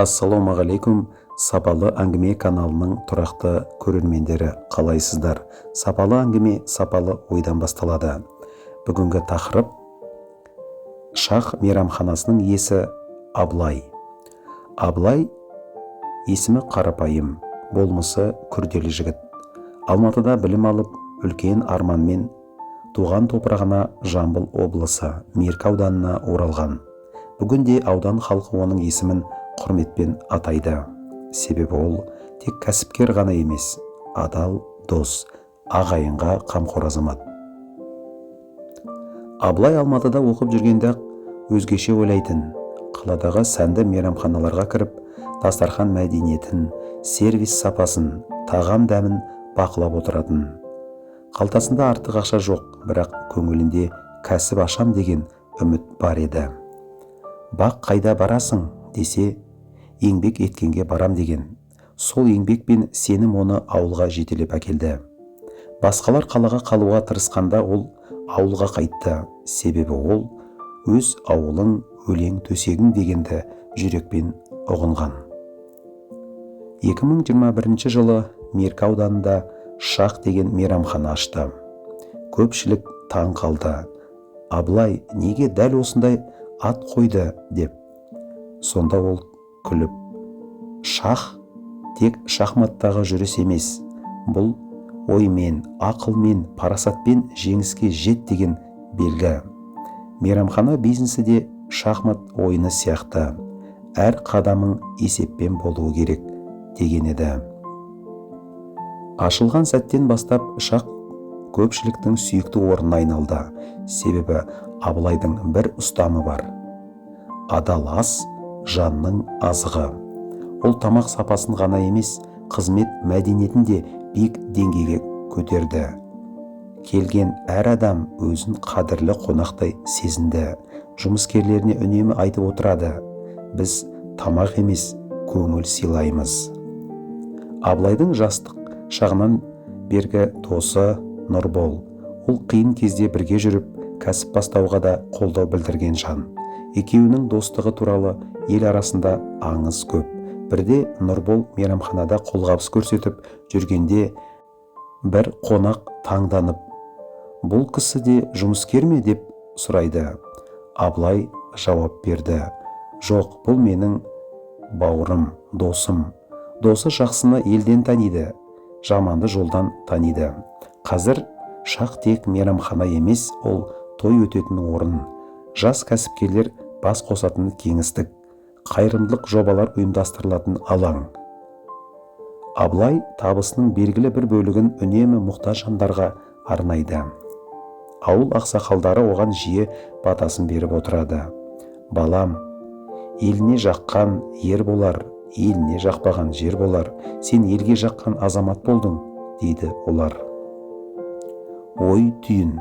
Ассалаумағалейкум, сапалы әңгіме каналының тұрақты көрермендері, қалайсыздар? Сапалы әңгіме сапалы ойдан басталады. Бүгінгі тақырып Шах мейрамханасының иесі Аблай. Аблай есімі қарапайым, болмысы күрделі жігіт. Алматыда білім алып, үлкен арманмен туған топырағына Жамбыл облысы Меркі ауданына оралған. Бүгінде аудан халқы оның есімін құрметпен атайды. Себебі ол тек кәсіпкер ғана емес, адал дос, ағайынға қамқор азамат. Аблай Алматыда оқып жүргенде өзгеше ойлайтын, қаладағы сәнді мейрамханаларға кіріп, дастархан мәдениетін, сервис сапасын, тағам дәмін бақылап отыратын. Қалтасында артық ақша жоқ, бірақ көңілінде кәсіп ашам деген үміт бар еді. Бақ қайда барасың десе, еңбек еткенге барам деген. Сол еңбек пен сенім оны ауылға жетелеп әкелді. Басқалар қалаға қалуға тырысқанда ол ауылға қайтты. Себебі ол өз ауылың өлең төсегің дегенді жүрекпен ұғынған. 2021 жылы Меркі ауданында Шах деген мейрамхана ашты. Көпшілік таң қалды. Аблай неге дәл осындай ат қойды деп. Сонда ол күліп, шах тек шахматтағы жүріс емес, бұл оймен, ақылмен, парасатпен жеңіске жет деген белгі. Мейрамхана бизнесі де шахмат ойыны сияқты, әр қадамың есеппен болуы керек деген еді. Ашылған сәттен бастап Шах көпшіліктің сүйікті орнына айналды. Себебі Аблайдың бір ұстамы бар. Адал ас жанның азығы. Ол тамақ сапасын ғана емес, қызмет мәдениетін де биік деңгейге көтерді. Келген әр адам өзін қадірлі қонақтай сезінді. Жұмыскерлеріне үнемі айтып отырады: біз тамақ емес, көңіл сыйлаймыз. Аблайдың жастық шағынан бергі досы Нұрбол. Ол қиын кезде бірге жүріп, кәсіп бастауға да қолдау білдірген жан. Екеуінің достығы туралы ел арасында аңыз көп. Бірде Нұрбол мейрамханада қолғабыс көрсетіп жүргенде бір қонақ таңданып, бұл кісі де жұмыскер ме деп сұрайды. Аблай жауап берді: жоқ, бұл менің бауырым, досым. Досы жақсыны елден таниды, жаманды жолдан таниды. Қазір Шах тек мейрамхана емес, ол той өтетін орын. Жас кәсіпкерлер бас қосатын кеңістік, қайырымдылық жобалар ұйымдастырылатын алаң. Аблай табысының белгілі бір бөлігін үнемі мұқтаж жандарға арнайды. Ауыл ақсақалдары оған жиі батасын беріп отырады: балам, еліне жаққан ер болар, еліне жақпаған жер болар. Сен елге жаққан азамат болдың, дейді олар. Ой түйін.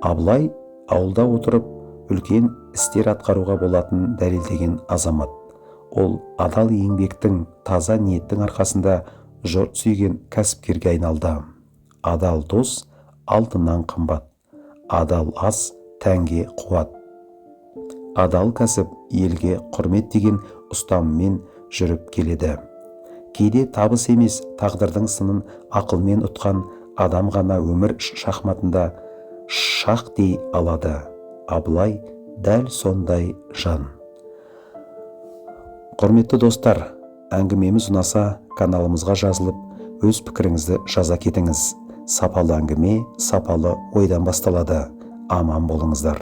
Аблай ауылда отырып үлкен істер атқаруға болатын дәлелдеген азамат. Ол адал еңбектің, таза ниеттің арқасында жұрт сүйген кәсіпкерге айналды. Адал дос алтыннан қымбат, адал ас тәнге қуат. Адал кәсіп елге құрмет деген ұстаныммен жүріп келеді. Кейде табыс емес, тағдырдың сынын ақылмен ұтқан адам ғана өмір шахматында шах дей алады. Аблай дәл сондай жан. Құрметті достар, әңгімеміз ұнаса, каналымызға жазылып, өз пікіріңізді жаза кетіңіз. Сапалы әңгіме сапалы ойдан басталады. Аман болыңыздар.